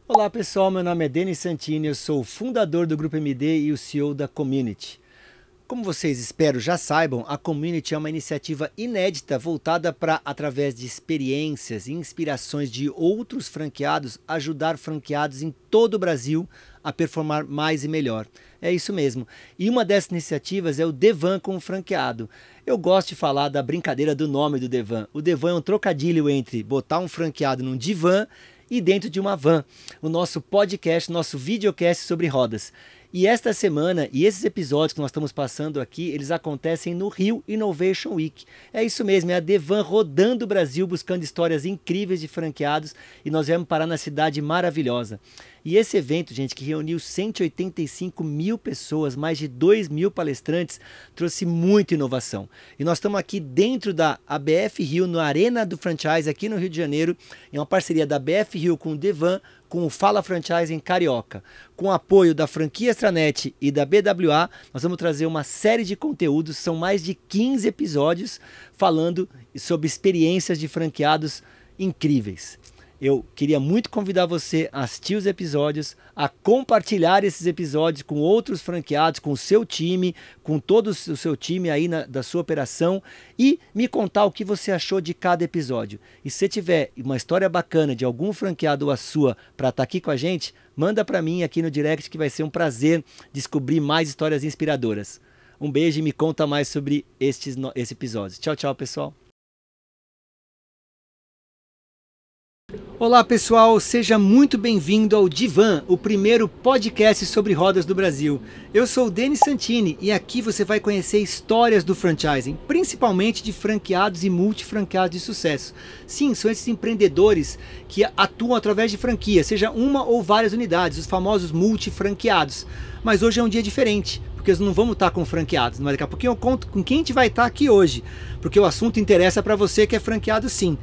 Olá pessoal, meu nome é Denis Santini, eu sou o fundador do Grupo MD e o CEO da Community. Como vocês espero já saibam, a Community é uma iniciativa inédita voltada para, através de experiências e inspirações de outros franqueados, ajudar franqueados em todo o Brasil a performar mais e melhor. É isso mesmo. E uma dessas iniciativas é o Devan com o franqueado. Eu gosto de falar da brincadeira do nome do Devan. O Devan é um trocadilho entre botar um franqueado num divã e dentro de uma van, o nosso podcast, nosso videocast sobre rodas. E esta semana, e esses episódios que nós estamos passando aqui, eles acontecem no Rio Innovation Week. É isso mesmo, é a Devan rodando o Brasil, buscando histórias incríveis de franqueados, e nós viemos parar na cidade maravilhosa. E esse evento, gente, que reuniu 185 mil pessoas, mais de 2 mil palestrantes, trouxe muita inovação. E nós estamos aqui dentro da ABF Rio, na Arena do Franchise, aqui no Rio de Janeiro, em uma parceria da ABF Rio com o Devan, com o Fala Franchise em Carioca. Com o apoio da franquia Extranet e da BWA, nós vamos trazer uma série de conteúdos, são mais de 15 episódios, falando sobre experiências de franqueados incríveis. Eu queria muito convidar você a assistir os episódios, a compartilhar esses episódios com outros franqueados, com o seu time, com todo o seu time aí da sua operação e me contar o que você achou de cada episódio. E se tiver uma história bacana de algum franqueado ou a sua para estar aqui com a gente, manda para mim aqui no direct que vai ser um prazer descobrir mais histórias inspiradoras. Um beijo e me conta mais sobre esse episódio. Tchau, tchau, pessoal. Olá pessoal, seja muito bem-vindo ao Divan, o primeiro podcast sobre rodas do Brasil. Eu sou o Denis Santini e aqui você vai conhecer histórias do franchising, principalmente de franqueados e multifranqueados de sucesso. Sim, são esses empreendedores que atuam através de franquia, seja uma ou várias unidades, os famosos multifranqueados. Mas hoje é um dia diferente, porque nós não vamos estar com franqueados, mas daqui a pouquinho eu conto com quem a gente vai estar aqui hoje, porque o assunto interessa para você que é franqueado sim.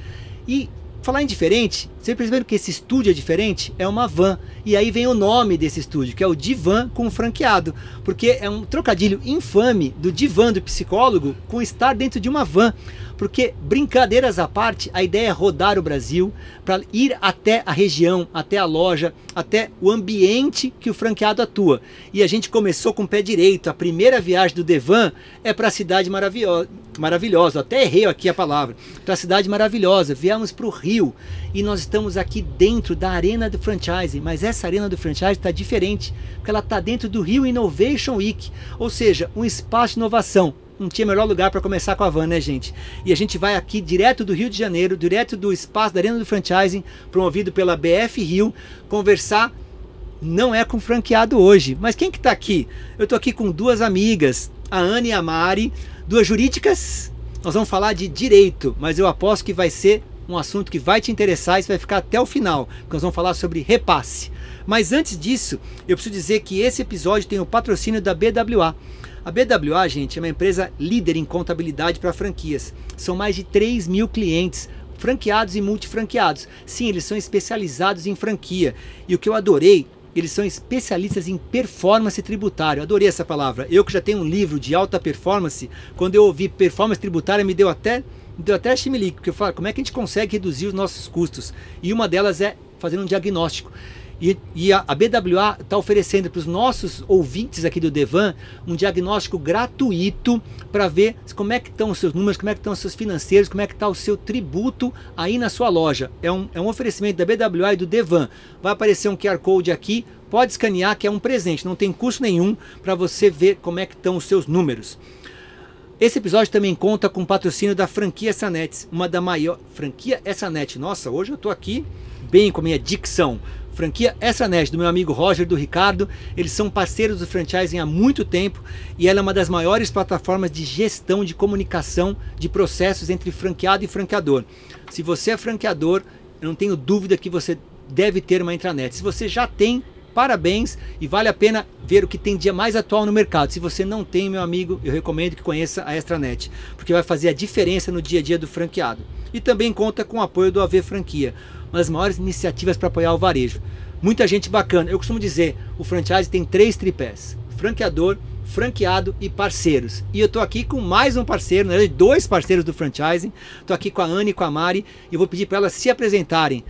E falar em diferente, você percebeu que esse estúdio é diferente? É uma van. E aí vem o nome desse estúdio, que é o Divan com franqueado. Porque é um trocadilho infame do divã do psicólogo com estar dentro de uma van. Porque, brincadeiras à parte, a ideia é rodar o Brasil para ir até a região, até a loja, até o ambiente que o franqueado atua. E a gente começou com o pé direito. A primeira viagem do Devan é para a cidade maravilhosa. Até errei aqui a palavra. Para a cidade maravilhosa. Viemos para o Rio e nós estamos aqui dentro da Arena do Franchise. Mas essa Arena do Franchise está diferente, porque ela está dentro do Rio Innovation Week. Ou seja, um espaço de inovação. Não tinha melhor lugar para começar com a van, né, gente? E a gente vai aqui direto do Rio de Janeiro, direto do espaço da Arena do Franchising, promovido pela BF Rio, conversar. Não é com franqueado hoje, mas quem que tá aqui? Eu tô aqui com duas amigas, a Ana e a Mari, duas jurídicas. Nós vamos falar de direito, mas eu aposto que vai ser um assunto que vai te interessar e você vai ficar até o final, porque nós vamos falar sobre repasse. Mas antes disso, eu preciso dizer que esse episódio tem o patrocínio da BWA. A BWA, gente, é uma empresa líder em contabilidade para franquias. São mais de 3 mil clientes, franqueados e multifranqueados. Sim, eles são especializados em franquia. E o que eu adorei, eles são especialistas em performance tributária. Eu adorei essa palavra. Eu que já tenho um livro de alta performance, quando eu ouvi performance tributária, me deu até chimelique, porque eu falo, como é que a gente consegue reduzir os nossos custos? E uma delas é fazendo um diagnóstico. E a BWA está oferecendo para os nossos ouvintes aqui do Devan um diagnóstico gratuito para ver como é que estão os seus números, como é que estão os seus financeiros, como é que está o seu tributo aí na sua loja. É um oferecimento da BWA e do Devan. Vai aparecer um QR Code aqui, pode escanear que é um presente, não tem custo nenhum para você ver como é que estão os seus números. Esse episódio também conta com o patrocínio da franquia Extranet, uma da maior... Franquia Extranet, nossa, hoje eu estou aqui bem com a minha dicção. Franquia Extranet, do meu amigo Roger, do Ricardo. Eles são parceiros do franchising há muito tempo e ela é uma das maiores plataformas de gestão de comunicação de processos entre franqueado e franqueador. Se você é franqueador, eu não tenho dúvida que você deve ter uma intranet. Se você já tem, parabéns, e vale a pena ver o que tem de mais atual no mercado. Se você não tem, meu amigo, eu recomendo que conheça a Extranet, porque vai fazer a diferença no dia a dia do franqueado. E também conta com o apoio do AV Franquia, uma das maiores iniciativas para apoiar o varejo. Muita gente bacana. Eu costumo dizer, o franchise tem 3 tripés: franqueador, franqueado e parceiros. E eu tô aqui com mais um parceiro, na verdade 2 parceiros do franchising. Tô aqui com a Ana e com a Mari e eu vou pedir para elas se apresentarem.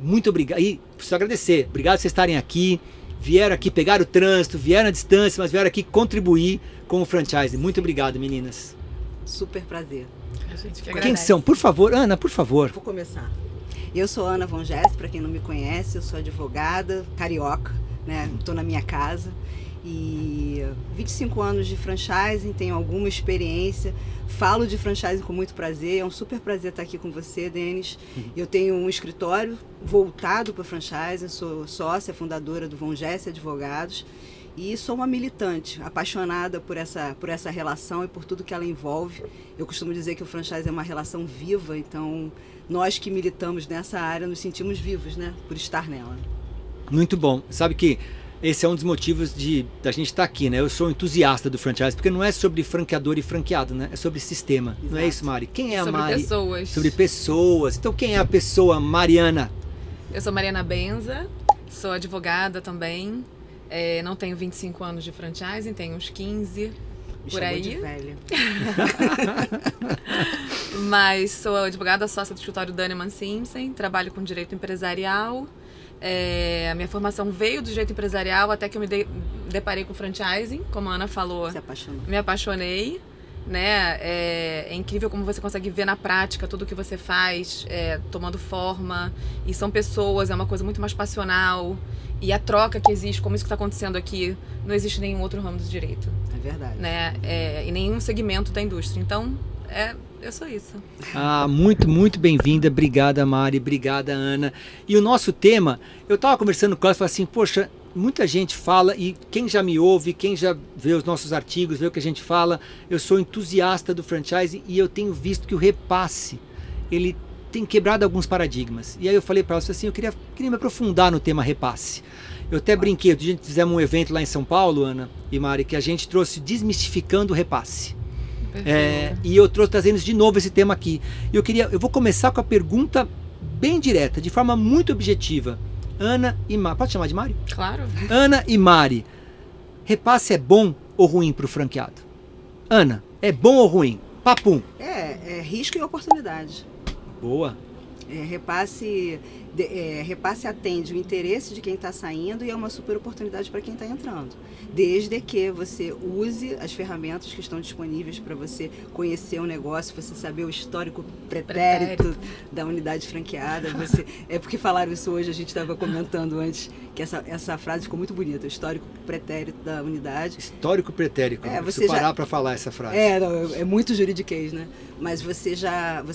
muito obrigado. E preciso agradecer. Obrigado por vocês estarem aqui. Vieram aqui, pegaram o trânsito, vieram à distância, mas vieram aqui contribuir com o franchise. Muito obrigado, meninas. Super prazer. A gente que Quem agradece. são? Por favor, Ana, por favor. Vou começar. Eu sou Ana Von Jesse, para quem não me conhece, eu sou advogada, carioca, né? Estou na minha casa e 25 anos de franchising, tenho alguma experiência, falo de franchising com muito prazer, é um super prazer estar aqui com você, Denis. Eu tenho um escritório voltado para franchising, sou sócia, fundadora do Von Jesse Advogados e sou uma militante, apaixonada por essa relação e por tudo que ela envolve. Eu costumo dizer que o franchising é uma relação viva, então nós que militamos nessa área nos sentimos vivos, né, por estar nela. Muito bom. Sabe que esse é um dos motivos da gente estar aqui, né? Eu sou entusiasta do franchise, porque não é sobre franqueador e franqueado, né? É sobre sistema. Exato. Não é isso, Mari? Quem é a Sobre Mari? pessoas. Sobre pessoas. Então, quem é a pessoa Mariana? Eu sou Mariana Benza, sou advogada também. Não tenho 25 anos de franchising, tenho uns 15 Me por chamou aí. de velha. Mas sou advogada sócia do escritório Dahnemann Simpson, trabalho com direito empresarial. A minha formação veio do direito empresarial até que eu me deparei com franchising, como a Ana falou. Se apaixonou. Me apaixonei, né? É incrível como você consegue ver na prática tudo o que você faz, tomando forma. E são pessoas, é uma coisa muito mais passional. E a troca que existe, como isso que está acontecendo aqui, não existe em nenhum outro ramo do direito, É verdade. né? Em nenhum segmento da indústria. Então, eu sou isso. Ah, muito, muito bem-vinda. Obrigada, Mari. Obrigada, Ana. E o nosso tema, eu estava conversando com ela e falei assim, poxa, muita gente fala, e quem já me ouve, quem já vê os nossos artigos, vê o que a gente fala, eu sou entusiasta do franchise e eu tenho visto que o repasse, ele tem quebrado alguns paradigmas. E aí eu falei para ela assim, eu queria me aprofundar no tema repasse. Eu até brinquei, a gente fizemos um evento lá em São Paulo, Ana e Mari, que a gente trouxe Desmistificando o Repasse. E eu trouxe trazendo de novo esse tema aqui. Eu vou começar com a pergunta bem direta, de forma muito objetiva. Ana e Mari, pode chamar de Mari? Claro. Ana e Mari, repasse é bom ou ruim para o franqueado? Ana, é bom ou ruim? Papum. É risco e oportunidade. Boa. Repasse atende o interesse de quem está saindo e é uma super oportunidade para quem está entrando. Desde que você use as ferramentas que estão disponíveis para você conhecer o negócio, você saber o histórico pretérito da unidade franqueada. É porque falaram isso hoje, a gente estava comentando antes, que essa frase ficou muito bonita, o histórico pretérito da unidade. Histórico pretérito. Você preciso parar para falar essa frase. É muito juridiquês, né? Mas você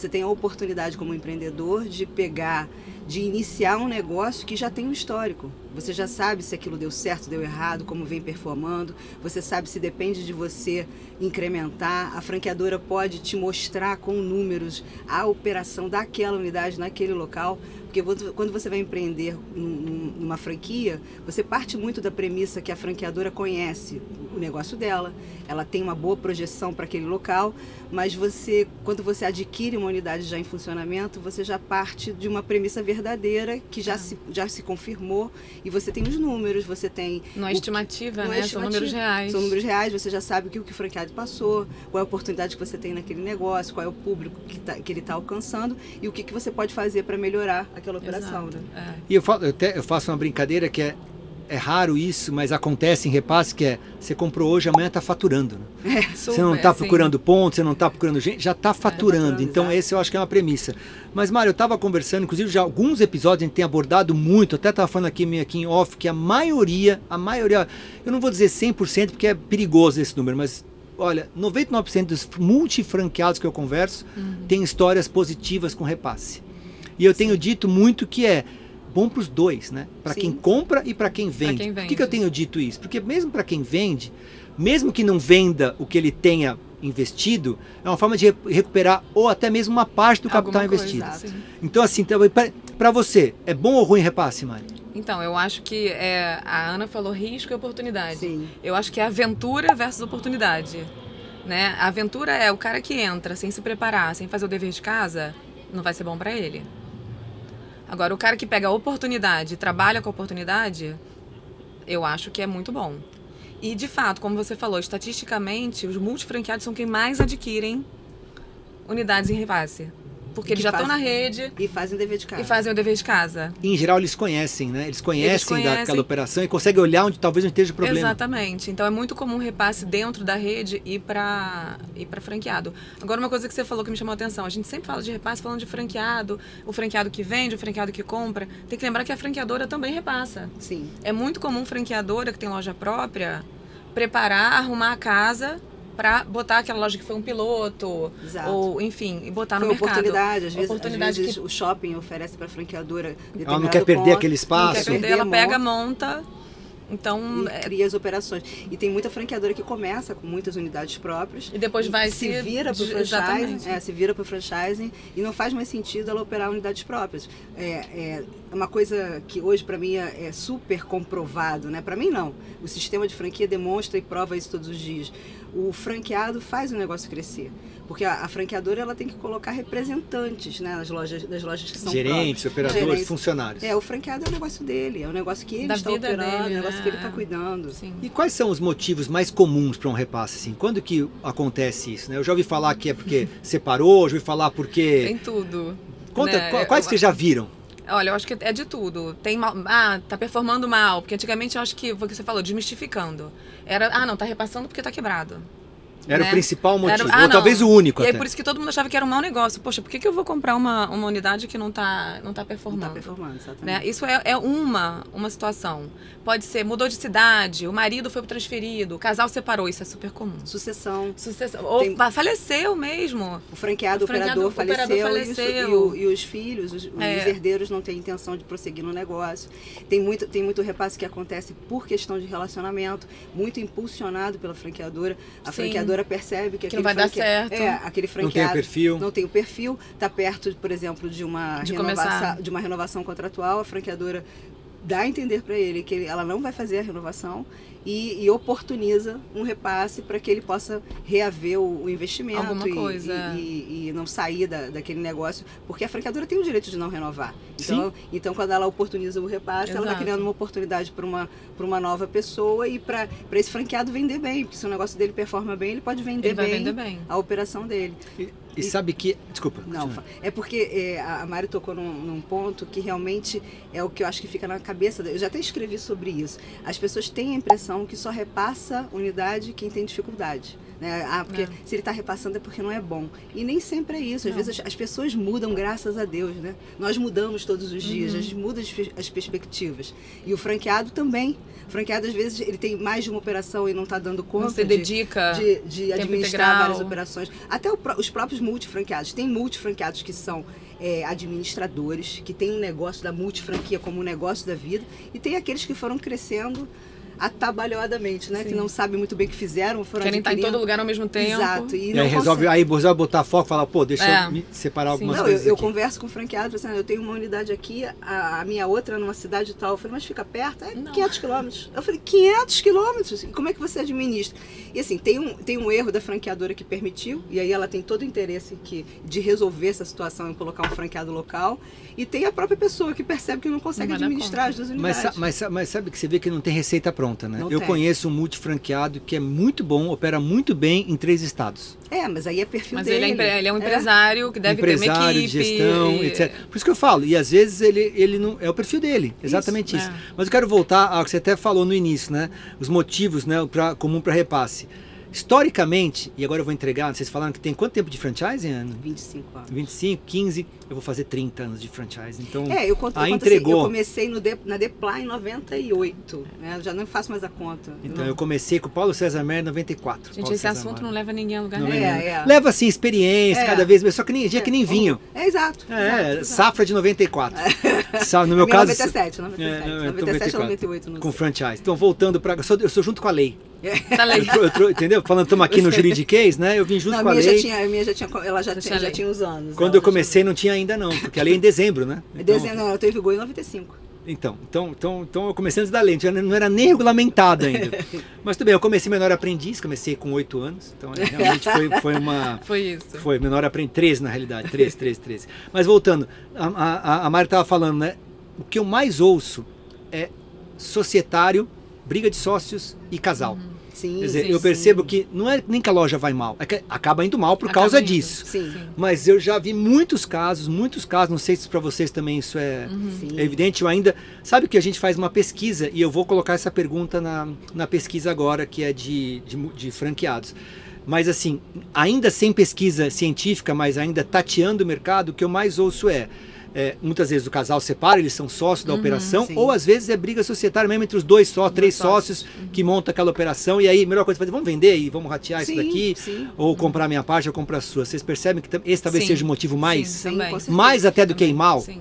tem a oportunidade como empreendedor de iniciar um negócio que já tem um histórico. Você já sabe se aquilo deu certo, deu errado, como vem performando. Você sabe se depende de você incrementar. A franqueadora pode te mostrar com números a operação daquela unidade naquele local. Porque quando você vai empreender numa franquia, você parte muito da premissa que a franqueadora conhece o negócio dela, ela tem uma boa projeção para aquele local, mas quando você adquire uma unidade já em funcionamento, você já parte de uma premissa verdadeira que já se confirmou e você tem os números, você tem... Não é estimativa, né? São números reais. São números reais, você já sabe o que o franqueado passou, qual é a oportunidade que você tem naquele negócio, qual é o público que ele está alcançando e o que você pode fazer para melhorar aquela operação. Né? E eu faço uma brincadeira que é raro isso, mas acontece em repasse, que você comprou hoje, amanhã está faturando. Né? Você não está procurando pontos, você não está procurando gente, já está faturando. Então esse eu acho que é uma premissa. Mas, Mário, eu estava conversando, inclusive já alguns episódios a gente tem abordado muito, até estava falando aqui em off, que a maioria, eu não vou dizer 100% porque é perigoso esse número, mas olha, 99% dos multifranqueados que eu converso tem histórias positivas com repasse. E eu tenho dito muito que é bom para os dois, né? Para quem compra e para quem vende. Por que eu tenho dito isso? Porque mesmo para quem vende, mesmo que não venda o que ele tenha investido, é uma forma de recuperar ou até mesmo uma parte do capital investido. Então, assim, para você, é bom ou ruim repasse, Mari? Então, eu acho que a Ana falou risco e oportunidade. Sim. Eu acho que é aventura versus oportunidade. Né? A aventura é o cara que entra sem se preparar, sem fazer o dever de casa, não vai ser bom para ele. Agora, o cara que pega a oportunidade e trabalha com a oportunidade, eu acho que é muito bom. E, de fato, como você falou, estatisticamente, os multifranqueados são quem mais adquirem unidades em repasse. porque eles já estão na rede. E fazem o dever de casa. E fazem o dever de casa. E, em geral, eles conhecem, né? Eles conhecem daquela operação e conseguem olhar onde talvez não esteja o problema. Exatamente. Então é muito comum repasse dentro da rede e para franqueado. Agora, uma coisa que você falou que me chamou a atenção. A gente sempre fala de repasse falando de franqueado, o franqueado que vende, o franqueado que compra. Tem que lembrar que a franqueadora também repassa. Sim. É muito comum franqueadora que tem loja própria preparar, arrumar a casa para botar aquela loja que foi um piloto, Exato. Ou enfim, e botar foi no mercado. Oportunidade, às vezes que o shopping oferece para a franqueadora. Ela não quer perder aquele espaço. Não quer perder, ela pega, monta. Então, cria as operações. E tem muita franqueadora que começa com muitas unidades próprias. E depois vai se vira para o franchising. Se vira para o franchising e não faz mais sentido ela operar unidades próprias. É uma coisa que hoje para mim é super comprovado, né? Para mim não. O sistema de franquia demonstra e prova isso todos os dias. O franqueado faz o negócio crescer. Porque a franqueadora ela tem que colocar representantes, né, nas lojas que são gerentes, próprias. operadores, funcionários. O franqueado é o negócio dele, é o negócio que ele está operando, é o negócio que ele está cuidando. Sim. E quais são os motivos mais comuns para um repasse? Assim? Quando que acontece isso? Né? Eu já ouvi falar que é porque separou, já ouvi falar porque... Tem tudo. Conta, né? Quais que já viram? Olha, eu acho que é de tudo. Tem tá performando mal, porque antigamente eu acho que foi o que você falou, desmistificando. Era, não, tá repassando porque tá quebrado. Era, né, o principal motivo, ou não. talvez o único. E até. aí por isso que todo mundo achava que era um mau negócio. Poxa, por que eu vou comprar uma unidade que não tá performando? Não tá performando, exatamente. Né? Isso é uma situação. Pode ser, mudou de cidade, o marido foi transferido, o casal separou, isso é super comum. Sucessão. Ou faleceu mesmo. O franqueado, o operador faleceu. E os filhos, os herdeiros não têm intenção de prosseguir no negócio. Tem muito repasse que acontece por questão de relacionamento, muito impulsionado pela franqueadora. A franqueadora percebe que não vai dar certo. Aquele franqueado não tem o perfil, está perto, por exemplo, de uma renovação contratual, a franqueadora dá a entender para ele que ela não vai fazer a renovação e oportuniza um repasse para que ele possa reaver o investimento. Alguma coisa. E não sair daquele negócio, porque a franqueadora tem o direito de não renovar. Então quando ela oportuniza o repasse, ela está criando uma oportunidade para uma nova pessoa e para esse franqueado vender bem, porque se o negócio dele performa bem, ele pode vender bem a operação dele. E sabe que... Desculpa. Não, é porque a Mari tocou num ponto que realmente é o que eu acho que fica na cabeça. Eu já até escrevi sobre isso. As pessoas têm a impressão que só repassa unidade quem tem dificuldade. Né? Porque se ele está repassando é porque não é bom. E nem sempre é isso. Às vezes as pessoas mudam, graças a Deus. Né? Nós mudamos todos os dias, a gente muda as perspectivas. E o franqueado também. O franqueado, às vezes, ele tem mais de uma operação e não está dando conta se dedica de administrar várias operações. Até os próprios multifranqueados. Tem multifranqueados que são administradores, que têm um negócio da multifranquia como um negócio da vida. E tem aqueles que foram crescendo atabalhoadamente, né? Sim. Que não sabem muito bem o que fizeram, foram querem estar em todo lugar ao mesmo tempo. Exato. E aí resolve botar foco e falar, pô, deixa eu me separar algumas coisas. Eu converso com o franqueado, assim, eu tenho uma unidade aqui, a minha outra numa cidade tal. Eu falei, mas fica perto? 500 quilômetros. Eu falei, 500 quilômetros? E como é que você administra? E assim, tem um erro da franqueadora que permitiu, e aí ela tem todo o interesse de resolver essa situação e colocar um franqueado local. E tem a própria pessoa que percebe que não consegue administrar as duas unidades. Mas sabe que você vê que não tem receita pronta, né? Eu conheço um multifranqueado que é muito bom, opera muito bem em 3 estados. Mas aí é perfil mas dele. Ele é um empresário que deve ter uma equipe. De gestão, etc. Por isso que eu falo, e às vezes ele não é o perfil dele, exatamente isso. Mas eu quero voltar ao que você até falou no início, né? Os motivos, né, comum para repasse. Historicamente, e agora eu vou entregar, vocês falaram que tem quanto tempo de franchising, Ana? 25 anos. 25, 15, eu vou fazer 30 anos de franchising. Então, eu conto entregou. Assim, eu comecei na Depla em 98, né? Eu já não faço mais a conta. Então, eu comecei com o Paulo César Mer em 94. Gente, esse assunto não leva ninguém a lugar nenhum. Leva, assim, experiência, cada vez mais, só que dia que nem vinho. Exato. Safra de 94. No meu caso... 97 ou 98. Com franchise. Então, voltando para... Eu sou junto com a lei. Entendeu? Falando, estamos aqui no juridiquês, né? Eu vim junto com a lei. A minha já tinha uns anos. Quando eu comecei não tinha ainda não, porque a lei é em dezembro, né? Dezembro, eu tenho vigor em 95. Então eu comecei antes da lei, não era nem regulamentado ainda. Mas tudo bem, eu comecei menor aprendiz, comecei com 8 anos, então realmente foi uma... Foi isso. Foi menor aprendiz, 13 na realidade, 13. Mas voltando, a Mari estava falando, né? O que eu mais ouço é societário, briga de sócios e casal. Sim, Quer dizer, sim, eu percebo sim. que não é nem que a loja vai mal, é que acaba indo mal por Acaba causa indo. disso. Sim. Mas eu já vi muitos casos, não sei se para vocês também isso é, Sim. é evidente. Eu ainda, sabe que a gente faz uma pesquisa, e eu vou colocar essa pergunta na pesquisa agora, que é de franqueados. Mas assim, ainda sem pesquisa científica, mas ainda tateando o mercado, o que eu mais ouço muitas vezes o casal separa, eles são sócios da operação, sim. ou às vezes é briga societária mesmo entre os dois sócios, três sócios que montam aquela operação, e aí a melhor coisa é fazer, vamos vender e vamos ratear isso Sim, daqui, sim. ou comprar a minha parte ou comprar a sua. Vocês percebem que esse talvez Sim. seja o motivo mais, Sim, Sim, também. com certeza. mais até do que ir mal? Sim.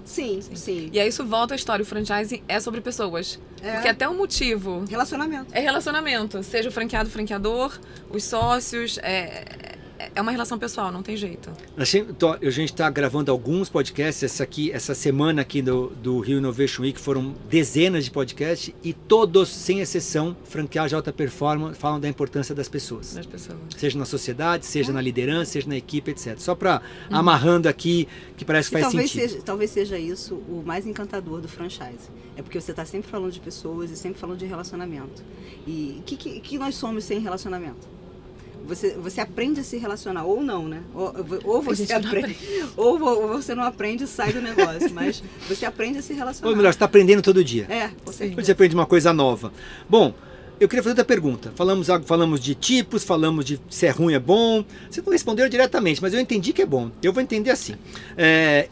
Sim, sim. E aí isso volta à história. O franchising é sobre pessoas. É. Porque até o motivo Relacionamento. é relacionamento. Seja o franqueado, o franqueador, os sócios. É uma relação pessoal, não tem jeito. A gente está gravando alguns podcasts, essa semana aqui do Rio Innovation Week foram dezenas de podcasts e todos, sem exceção, franqueados de alta performance falam da importância das pessoas. Das pessoas. Seja na sociedade, seja na liderança, seja na equipe, etc. Só para amarrando aqui, que parece que E faz sentido. talvez seja isso o mais encantador do franchise. É porque você está sempre falando de pessoas e sempre falando de relacionamento. E o que nós somos sem relacionamento? Você aprende a se relacionar, ou não, né? Ou você aprende, ou você não aprende e sai do negócio, mas você aprende a se relacionar. Ou melhor, você está aprendendo todo dia. Com Você certeza. aprende uma coisa nova. Bom, eu queria fazer outra pergunta. Falamos de tipos, falamos de se é ruim é bom. Você não respondeu diretamente, mas eu entendi que é bom. Eu vou entender assim.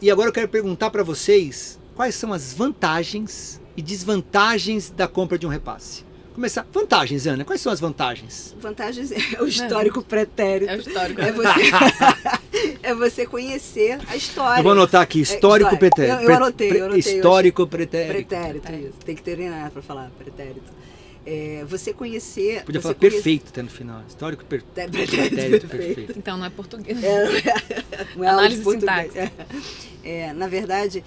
E agora eu quero perguntar para vocês quais são as vantagens e desvantagens da compra de um repasse. Começar. Vantagens, Ana. Quais são as vantagens? Vantagens é o histórico pretérito. É o histórico. É você conhecer a história. Eu vou anotar aqui, histórico pretérito. Eu anotei. Histórico pretérito. Pretérito, isso. Tem que ter para falar pretérito. Você conhecer... Podia você falar conhece- perfeito até no final. Histórico pretérito Pretérito perfeito. Então, não é português. Não é aula de Análise português. sintáxica. Na verdade,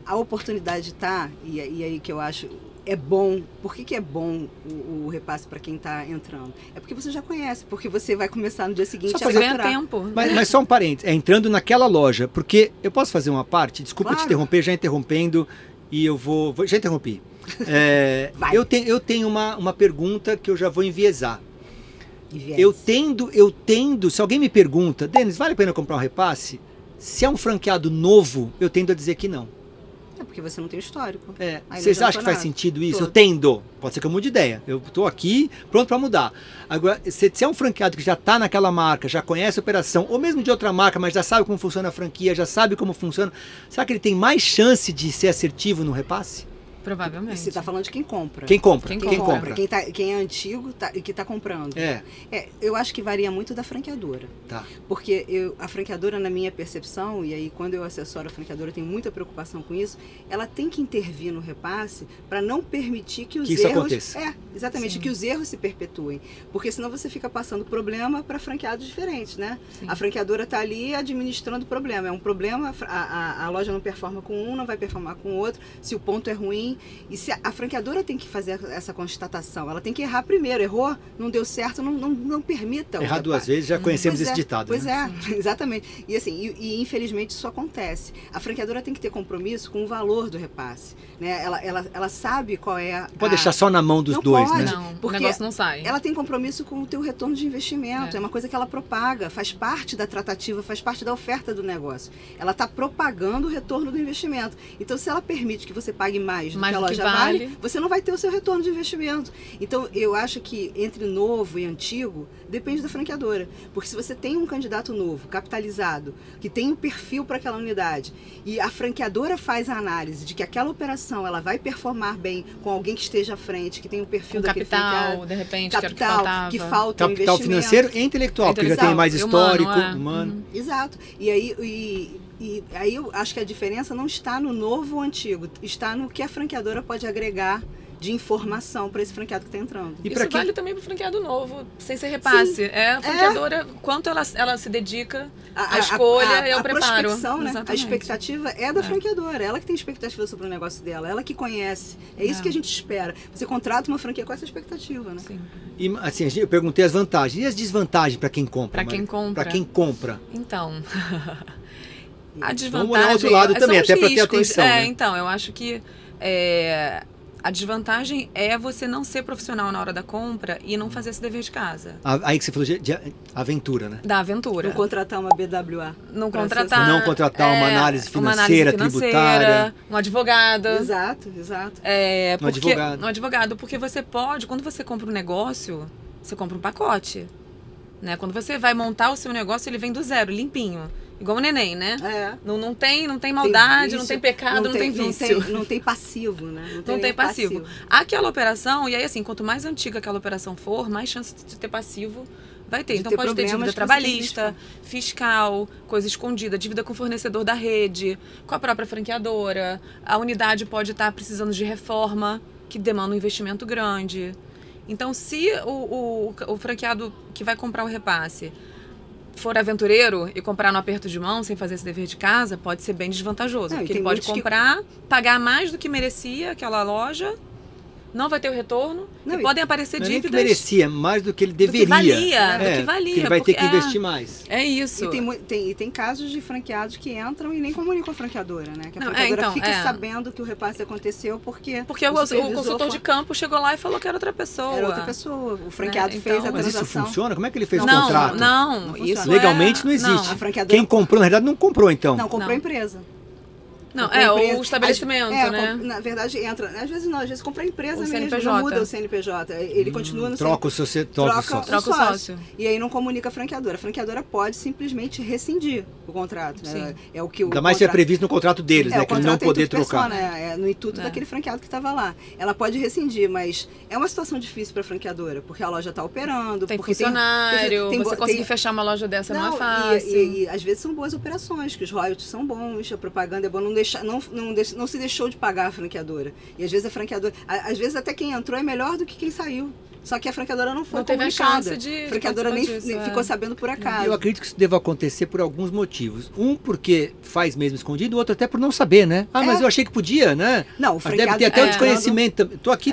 a oportunidade está, e aí que eu acho, é bom. Por que é bom o repasse para quem está entrando? É porque você já conhece, porque você vai começar no dia seguinte Só a fazer Ganha faturar. tempo. Mas só um parênteses, entrando naquela loja, porque eu posso fazer uma parte, desculpa Claro. te interromper, já interrompendo, e eu já interrompi. Vai. Eu tenho uma pergunta que eu já vou enviesar. Enviés. Eu tendo, se alguém me pergunta, Denis, vale a pena comprar um repasse? Se é um franqueado novo, eu tendo a dizer que não. É porque você não tem histórico. Aí Vocês não acham que faz nada. sentido isso? Tô. Eu tendo. Pode ser que eu mude de ideia. Eu estou aqui pronto para mudar. Agora, se é um franqueado que já está naquela marca, já conhece a operação, ou mesmo de outra marca, mas já sabe como funciona a franquia, já sabe como funciona, será que ele tem mais chance de ser assertivo no repasse? Provavelmente. Você está falando de quem compra. Quem compra? Quem Quem compra. compra? Quem é antigo e que está comprando. É, Eu acho que varia muito da franqueadora. tá. Porque a franqueadora, na minha percepção, e aí quando eu assessoro a franqueadora, eu tenho muita preocupação com isso, ela tem que intervir no repasse para não permitir que os Que isso erros... aconteça. Exatamente, Sim. que os erros se perpetuem. Porque senão você fica passando problema para franqueados diferentes, né? Sim. A franqueadora está ali administrando o problema. É um problema, a loja não performa com um, não vai performar com o outro, se o ponto é ruim. E se a franqueadora tem que fazer essa constatação, ela tem que errar primeiro. Errou, não deu certo, não permita o Errar duas repasse. vezes, já conhecemos esse ditado. Pois né? exatamente. E assim, e infelizmente isso acontece. A franqueadora tem que ter compromisso com o valor do repasse. Né? Ela sabe qual é a... Pode deixar só na mão dos Não dois, pode. né? Não, Porque o negócio não sai. Ela tem compromisso com o teu retorno de investimento. É. É uma coisa que ela propaga, faz parte da tratativa, faz parte da oferta do negócio. Ela está propagando o retorno do investimento. Então, se ela permite que você pague mais do Mais que a do que loja vale. vale, você não vai ter o seu retorno de investimento. Então, eu acho que entre novo e antigo, depende da franqueadora. Porque se você tem um candidato novo, capitalizado, que tem um perfil para aquela unidade, e a franqueadora faz a análise de que aquela operação ela vai performar bem com alguém que esteja à frente, que tem o perfil Com daquele capital, franqueado, de repente, que era o que capital, faltava. que falta um Capital investimento. financeiro e intelectual, porque já tem mais Intelectual, histórico, humano, humano. Exato. E aí eu acho que a diferença não está no novo ou antigo, está no que a franqueadora pode agregar de informação para esse franqueado que está entrando. E Isso para quem vale também para o franqueado novo, sem ser repasse. A franqueadora, quanto ela se dedica à escolha e ao preparo. Prospecção, né? A Exatamente. expectativa é da franqueadora, ela que tem expectativa sobre o negócio dela, ela que conhece. É isso que a gente espera. Você contrata uma franquia com essa expectativa, né? Sim. E assim, eu perguntei as vantagens e as desvantagens para quem compra. Para quem Mari? compra. Para quem compra. Então, a Vamos olhar o outro desvantagem lado também, são até os para ter riscos. atenção. Né? Então, eu acho que A desvantagem é você não ser profissional na hora da compra e não fazer esse dever de casa. Aí que você falou de aventura, né? Da aventura. Não contratar uma BWA. Não pra contratar. Não contratar uma análise financeira, tributária. Um advogado. Exato. Um advogado, porque você pode, quando você compra um negócio, você compra um pacote. Né? Quando você vai montar o seu negócio, ele vem do zero, limpinho. Igual o neném, né? Não tem maldade, vício, não tem pecado, não tem vício. Não tem passivo, né? Não tem passivo. Aquela operação, e aí assim, quanto mais antiga aquela operação for, mais chance de ter passivo vai ter. Então pode ter dívida trabalhista, fiscal, coisa escondida, dívida com o fornecedor da rede, com a própria franqueadora. A unidade pode estar precisando de reforma, que demanda um investimento grande. Então, se o franqueado que vai comprar o repasse for aventureiro e comprar no aperto de mão, sem fazer esse dever de casa, pode ser bem desvantajoso. Porque ele pode comprar, pagar mais do que merecia aquela loja, não vai ter o retorno, e podem aparecer dívidas. Nem que merecia, mais do que ele deveria. Do que valia. Que ele vai ter que investir mais. É isso. E tem casos de franqueados que entram e nem comunicam a franqueadora, né? Que a franqueadora fica sabendo que o repasse aconteceu porque o consultor de campo chegou lá e falou que era outra pessoa. Era outra pessoa. O franqueado fez a transação. Mas isso funciona? Como é que ele fez o contrato? Não, isso legalmente não existe. Quem comprou, na verdade, não comprou, então. Não, comprou a empresa. Não, o estabelecimento, né? Na verdade, entra. Às vezes compra a empresa mesmo, CNPJ. não muda o CNPJ. Ele continua no troca o sócio. E aí não comunica a franqueadora. A franqueadora pode simplesmente rescindir o contrato. Né? É o que ainda mais se é previsto no contrato deles, né? Que ele não poder trocar. É no intuito daquele franqueado que estava lá. Ela pode rescindir, mas é uma situação difícil para a franqueadora, porque a loja está operando. Tem funcionário, você conseguir fechar uma loja dessa não é fácil. E às vezes são boas operações, que os royalties são bons, a propaganda é boa, não se deixou de pagar a franqueadora. E às vezes a franqueadora, às vezes até quem entrou é melhor do que quem saiu. Só que a franqueadora não foi comunicada. A franqueadora nem ficou sabendo por acaso. Eu acredito que isso deva acontecer por alguns motivos. Um, porque faz mesmo escondido, o outro até por não saber, né? Mas eu achei que podia, né? Não, o franqueado deve ter até o desconhecimento. Estou aqui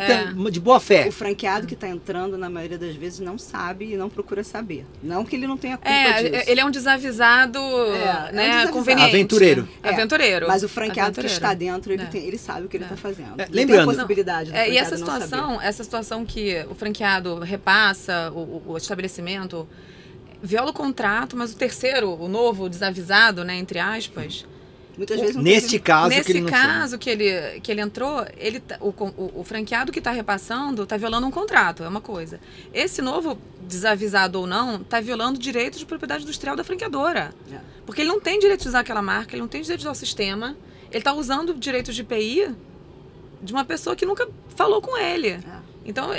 de boa fé. O franqueado que está entrando, na maioria das vezes, não sabe e não procura saber. Não que ele não tenha culpa disso. Ele é um desavisado, né? Conveniente. Aventureiro. Mas o franqueado que está dentro, ele sabe o que ele está fazendo. Lembrando. Tem a possibilidade do e essa situação que o franqueado repassa o estabelecimento, viola o contrato, mas o terceiro, o novo desavisado, né, entre aspas, muitas vezes nesse caso que ele entrou, o franqueado que está repassando está violando um contrato, é uma coisa. Esse novo desavisado ou não está violando direitos de propriedade industrial da franqueadora, porque ele não tem direito de usar aquela marca, ele não tem direito de usar o sistema, ele está usando direitos de IPI de uma pessoa que nunca falou com ele. Então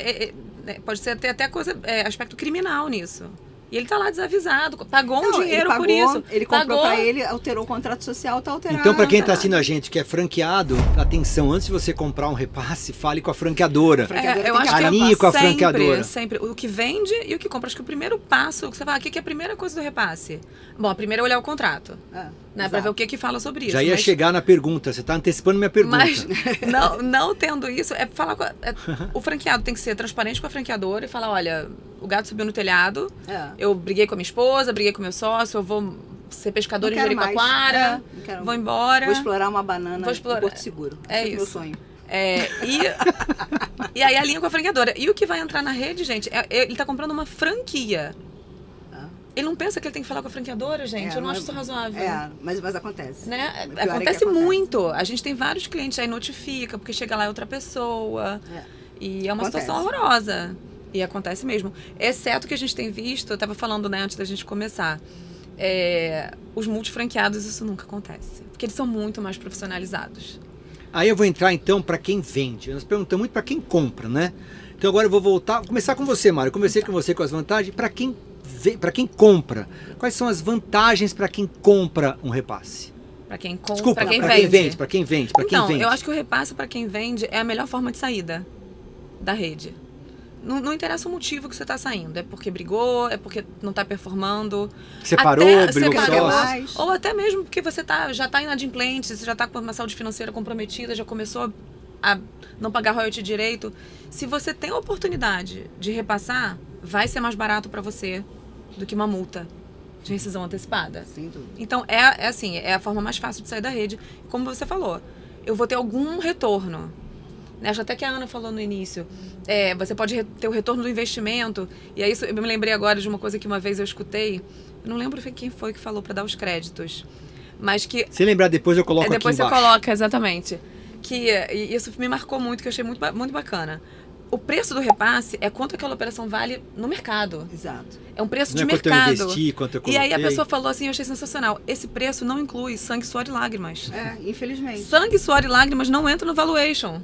pode ser até coisa, aspecto criminal nisso. E ele está lá desavisado, pagou um dinheiro por isso. Ele comprou para ele, alterou o contrato social, está alterado. Então, para quem está assistindo a gente que é franqueado, atenção, antes de você comprar um repasse, fale com a franqueadora. Eu acho que alinhe com a franqueadora. Sempre. O que vende e o que compra. Acho que o primeiro passo, que você fala, o que é a primeira coisa do repasse? Bom, a primeira é olhar o contrato. Né, para ver o que fala sobre isso. Já ia chegar na pergunta, você está antecipando minha pergunta. Mas não tendo isso, falar o franqueado tem que ser transparente com a franqueadora e falar, olha, o gato subiu no telhado, eu briguei com a minha esposa, briguei com o meu sócio, eu vou ser pescador em Jericoacoara, vou embora. Vou explorar uma banana em Porto Seguro. É isso. Meu sonho. E aí alinha com a franqueadora. E o que vai entrar na rede, gente, ele está comprando uma franquia. Ele não pensa que ele tem que falar com a franqueadora, gente. Eu não acho isso razoável. Mas acontece. Né? Acontece muito. A gente tem vários clientes aí notifica, porque chega lá é outra pessoa. E é uma situação horrorosa. E acontece mesmo. Exceto que a gente tem visto, eu estava falando, né, antes da gente começar, os multifranqueados, isso nunca acontece. Porque eles são muito mais profissionalizados. Aí eu vou entrar então para quem vende. Nós perguntamos muito para quem compra, né? Então agora eu vou começar com você, Mário. Eu conversei com você com as vantagens. Para quem compra, quais são as vantagens para quem compra um repasse? Para quem compra, desculpa, para quem vende. Para quem vende. Então, eu acho que o repasse para quem vende é a melhor forma de saída da rede. Não interessa o motivo que você está saindo. É porque brigou, é porque não está performando. Separou, brigou com sócio. Ou até mesmo porque você já está inadimplente, você já está com uma saúde financeira comprometida, já começou a não pagar royalty direito. Se você tem a oportunidade de repassar, vai ser mais barato para você do que uma multa de rescisão antecipada. Sem dúvida. Então, é a forma mais fácil de sair da rede. Como você falou, eu vou ter algum retorno. né? Acho até que a Ana falou no início. Você pode ter o retorno do investimento. E aí eu me lembrei agora de uma coisa que uma vez eu escutei. Eu não lembro quem foi que falou para dar os créditos. Mas que... Se lembrar depois eu coloco aqui depois embaixo. Depois você coloca, exatamente. E isso me marcou muito, que eu achei muito, muito bacana. O preço do repasse é quanto aquela operação vale no mercado. Exato. É um preço não de quanto mercado. Eu investi, quanto eu coloquei. E aí a pessoa falou assim, eu achei sensacional. Esse preço não inclui sangue, suor e lágrimas. Infelizmente. Sangue, suor e lágrimas não entram no valuation.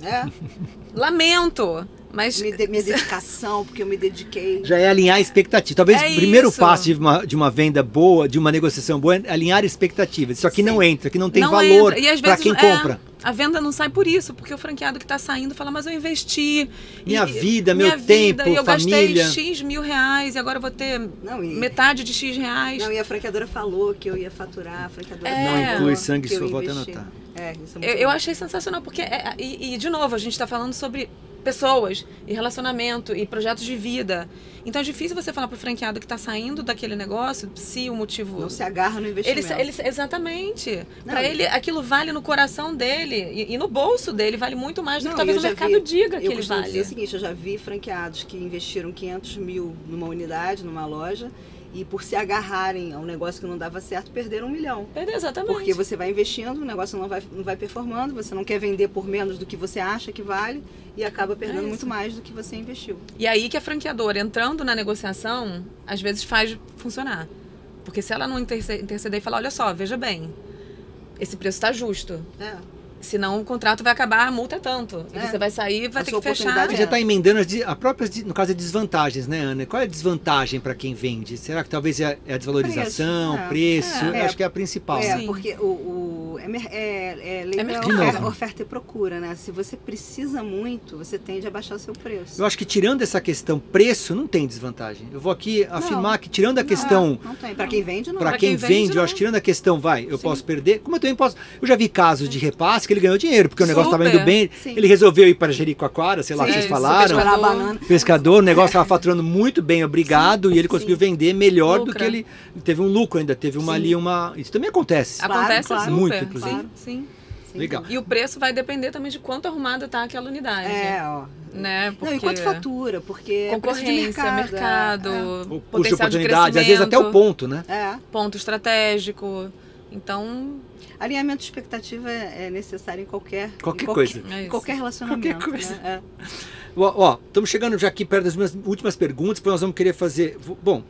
Lamento. Mas... Minha dedicação, porque eu me dediquei. Já é alinhar a expectativa. Talvez o primeiro passo de uma venda boa, de uma negociação boa, é alinhar expectativas. Isso aqui não entra, aqui não tem valor para quem compra. A venda não sai por isso, porque o franqueado que está saindo fala, mas eu investi. Minha vida, meu tempo, e eu família. gastei X mil reais e agora eu vou ter metade de X reais. Não, e a franqueadora falou que eu ia faturar, a franqueadora não inclui sangue, só vou até anotar. Isso é eu achei sensacional, porque, de novo, a gente está falando sobre pessoas e relacionamento e projetos de vida. Então é difícil você falar pro franqueado que está saindo daquele negócio se o motivo... Não se agarra no investimento. Exatamente. Para ele, aquilo vale no coração dele e no bolso dele, vale muito mais do que talvez o mercado diga que ele vale. Eu dizer o seguinte, eu já vi franqueados que investiram 500 mil numa unidade, numa loja, e por se agarrarem a um negócio que não dava certo, perderam 1 milhão. Exatamente. Porque você vai investindo, o negócio não vai performando, você não quer vender por menos do que você acha que vale e acaba perdendo muito mais do que você investiu. E aí que a franqueadora, entrando na negociação, às vezes faz funcionar. Porque se ela não interceder e falar, olha só, veja bem, esse preço está justo. Senão o contrato vai acabar, a multa é tanto. E você vai sair e vai ter que fechar. Você já está emendando as próprias, no caso, desvantagens, né, Ana? Qual é a desvantagem para quem vende? Será que talvez é a desvalorização, preço? Eu acho que é a principal. Porque lei da oferta e procura, né? Se você precisa muito, você tende a baixar o seu preço. Eu acho que tirando essa questão preço, não tem desvantagem. Eu vou aqui afirmar que tirando a questão... Não tem. Para quem vende, não. Para quem vende, eu acho que tirando a questão, eu posso perder. Como eu também posso... Eu já vi casos de repasse que ele ganhou dinheiro, porque o negócio estava indo bem. Ele resolveu ir para Jericoacoara, sei lá o que vocês falaram. Pescador, o negócio estava faturando muito bem, obrigado, e ele conseguiu vender melhor do que ele... Teve um lucro ainda, teve uma... Isso também acontece. Acontece muito, inclusive. Sim. Legal. E o preço vai depender também de quanto arrumada está aquela unidade. Né? Porque... Não, e quanto fatura, porque concorrência, mercado, o custo de oportunidade, às vezes até o ponto, né? Ponto estratégico. Então... Alinhamento de expectativa é necessário em qualquer coisa. Em qualquer relacionamento. Qualquer coisa. Né? Ó, estamos chegando já aqui perto das minhas últimas perguntas, depois nós vamos querer fazer... Bom,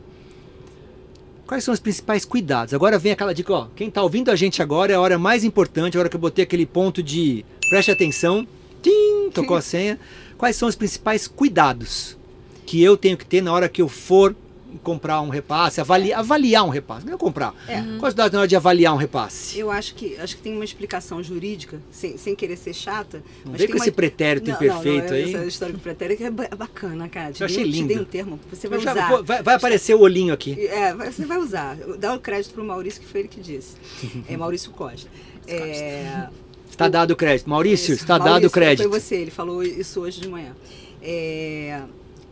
quais são os principais cuidados? Agora vem aquela dica, quem está ouvindo a gente agora é a hora mais importante, a hora que eu botei aquele ponto de preste atenção, tocou a senha. Quais são os principais cuidados que eu tenho que ter na hora que eu for comprar um repasse, avaliar um repasse, não é comprar. Quais cuidados na hora de avaliar um repasse? Eu acho que tem uma explicação jurídica, sem querer ser chata. Não vem com esse pretérito imperfeito aí. Essa história do pretérito é bacana, cara. Eu achei lindo. Te dei um termo, você vai usar. Vai aparecer o olhinho aqui. Você vai usar. Dá o crédito para o Maurício, que foi ele que disse. É Maurício Costa. Está dado o crédito. Maurício, está dado o crédito. Foi você, ele falou isso hoje de manhã.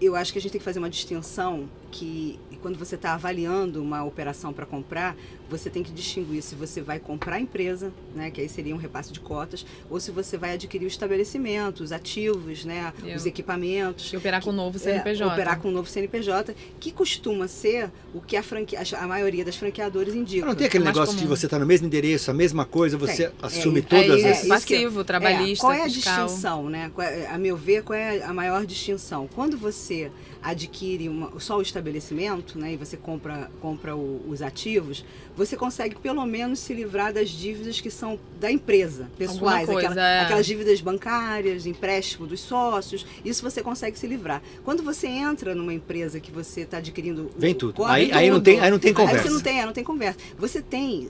Eu acho que a gente tem que fazer uma distinção que quando você está avaliando uma operação para comprar, você tem que distinguir se você vai comprar a empresa, né, que aí seria um repasse de cotas, ou se você vai adquirir o estabelecimento, os ativos, né, os equipamentos. E operar com o novo CNPJ. Operar com o novo CNPJ, que costuma ser o que a maioria das franqueadores indica. Não tem aquele negócio de você estar no mesmo endereço, a mesma coisa, você assume todas as... Passivo, trabalhista, qual é a fiscal. distinção, né? A meu ver, qual é a maior distinção? Quando você adquire só o estabelecimento, né, e você compra os ativos, você consegue pelo menos se livrar das dívidas que são da empresa, pessoais, aquelas dívidas bancárias, empréstimo dos sócios, isso você consegue se livrar. Quando você entra numa empresa que você está adquirindo... Vem tudo. Aí não tem conversa. Aí você não tem conversa. Você tem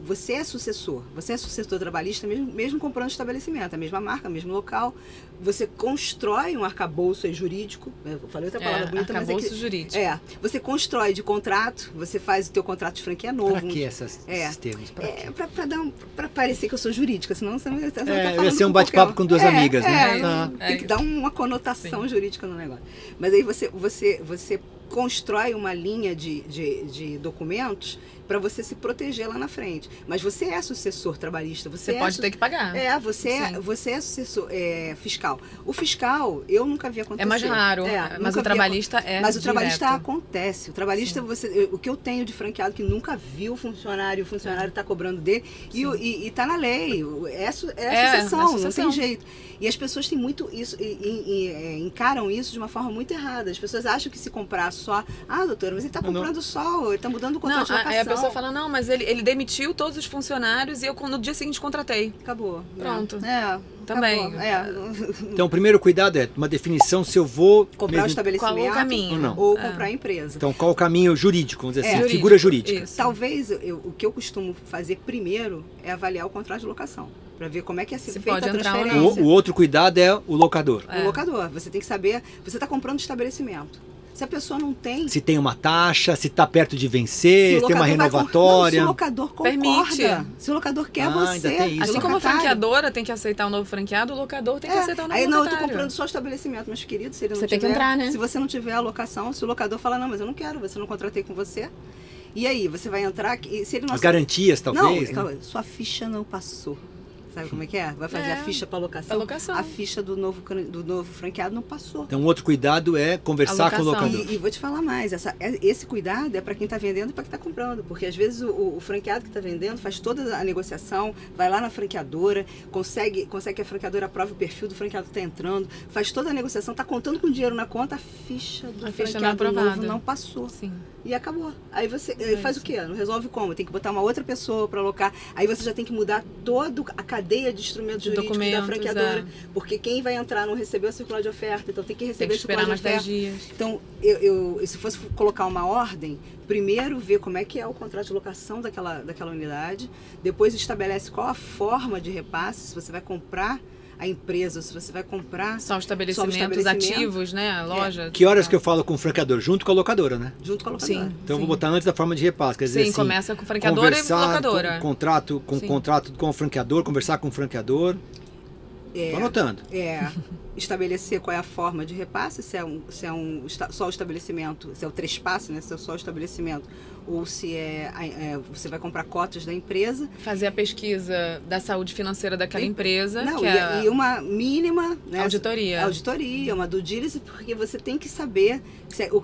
você é sucessor trabalhista mesmo comprando estabelecimento, a mesma marca, o mesmo local. Você constrói um arcabouço jurídico, eu falei outra palavra bonita, mas arcabouço jurídico. Você constrói de contrato, você faz o teu contrato de franquia novo. Para que esses termos? Para parecer que eu sou jurídica, senão você não está falando. Ia ser um bate-papo com duas amigas, né? Tem que dar uma conotação jurídica no negócio. Mas aí você constrói uma linha de documentos para você se proteger lá na frente. Mas você é sucessor trabalhista. Você pode ter que pagar. Você é sucessor fiscal. O fiscal, eu nunca vi acontecer. É mais raro, mas o trabalhista Mas o trabalhista acontece. O trabalhista, o que eu tenho de franqueado que nunca viu o funcionário está cobrando dele, e está na lei. É sucessão, não tem jeito. E as pessoas têm muito isso, encaram isso de uma forma muito errada. As pessoas acham que se comprar só, doutora, mas ele está comprando só, ele está mudando o contrato de locação. Aí a pessoa fala, não, mas ele demitiu todos os funcionários e eu no dia seguinte contratei. Acabou. Pronto. Também. Então, o primeiro cuidado é uma definição se eu vou comprar o estabelecimento qual o caminho, ou comprar a empresa. Então, qual o caminho jurídico, vamos dizer assim, figura jurídica. Isso. Talvez o que eu costumo fazer primeiro é avaliar o contrato de locação, para ver como é que é feita a transferência. O outro cuidado é o locador. O locador. Você tem que saber, você está comprando estabelecimento. Se a pessoa não tem... Se tem uma taxa, se está perto de vencer, se tem uma renovatória. Se o locador concorda. Permite. Se o locador quer você. Ainda tem isso. Assim como a franqueadora tem que aceitar o novo franqueado, o locador tem que aceitar o novo locatário. Aí eu tô comprando só o estabelecimento, mas querido, se ele não você tiver... tem que entrar, né? Se você não tiver a locação, se o locador falar, não, mas eu não quero, você não contratei com você. E aí, você vai entrar... Se ele não... As garantias, talvez. Não, né? Sua ficha não passou. Sabe como é que é? Vai fazer a ficha para locação. A ficha do novo franqueado não passou. Então, outro cuidado é conversar com o locador. E vou te falar mais, esse cuidado é para quem está vendendo e para quem está comprando. Porque às vezes o franqueado que está vendendo faz toda a negociação, vai lá na franqueadora, consegue que a franqueadora aprove o perfil do franqueado que está entrando, faz toda a negociação, está contando com dinheiro na conta, a ficha do franqueado novo não passou. Sim. E acabou. Aí você faz o quê? Não resolve como? Tem que botar uma outra pessoa para alocar. Aí você já tem que mudar toda a cadeia de instrumentos jurídicos da franqueadora. Porque quem vai entrar não recebeu a circular de oferta, então tem que receber a circular de oferta. 10 dias. Então, se fosse colocar uma ordem, primeiro ver como é que é o contrato de locação daquela unidade, depois estabelece qual a forma de repasse, se você vai comprar a empresa, se você vai comprar... São estabelecimentos ativos, né? A loja. Que horas que eu falo com o franqueador? Junto com a locadora, né? Junto com a locadora. Sim. Então eu vou botar antes da forma de repasse. Quer dizer, sim, assim, começa com o franqueador e locadora. Contrato com o franqueador, conversar com o franqueador. Estou anotando. Estabelecer qual é a forma de repasse, se é só o estabelecimento, se é o trespasse, né? Se é só o estabelecimento, ou se você vai comprar cotas da empresa. Fazer a pesquisa da saúde financeira daquela empresa. Não, e uma mínima... Né, auditoria, uma due diligence, porque você tem que saber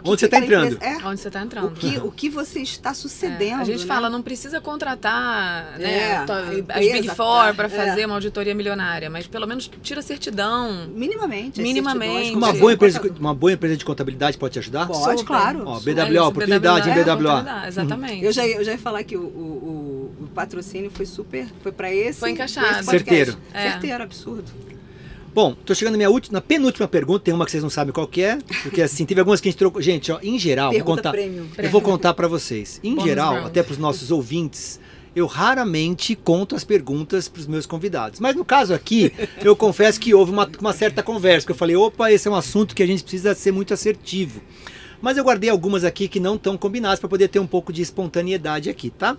onde você está entrando. Onde você está entrando. O que você está sucedendo. A gente fala, não precisa contratar as Big empresa, Four para fazer uma auditoria milionária, mas pelo menos tira certidão. Minimamente. Uma boa empresa de contabilidade pode te ajudar? Pode, claro. BWA, oportunidade em BWA. Exatamente. Eu já ia falar que o patrocínio foi para esse. Foi encaixado. Certeiro. Certeiro, absurdo. Bom, tô chegando na penúltima pergunta, tem uma que vocês não sabem qual que é, porque assim, teve algumas que a gente trocou. Gente, em geral, eu vou contar para vocês. Em geral, até para os nossos ouvintes, eu raramente conto as perguntas para os meus convidados. Mas no caso aqui, eu confesso que houve uma certa conversa, que eu falei, opa, esse é um assunto que a gente precisa ser muito assertivo. Mas eu guardei algumas aqui que não estão combinadas para poder ter um pouco de espontaneidade aqui, tá?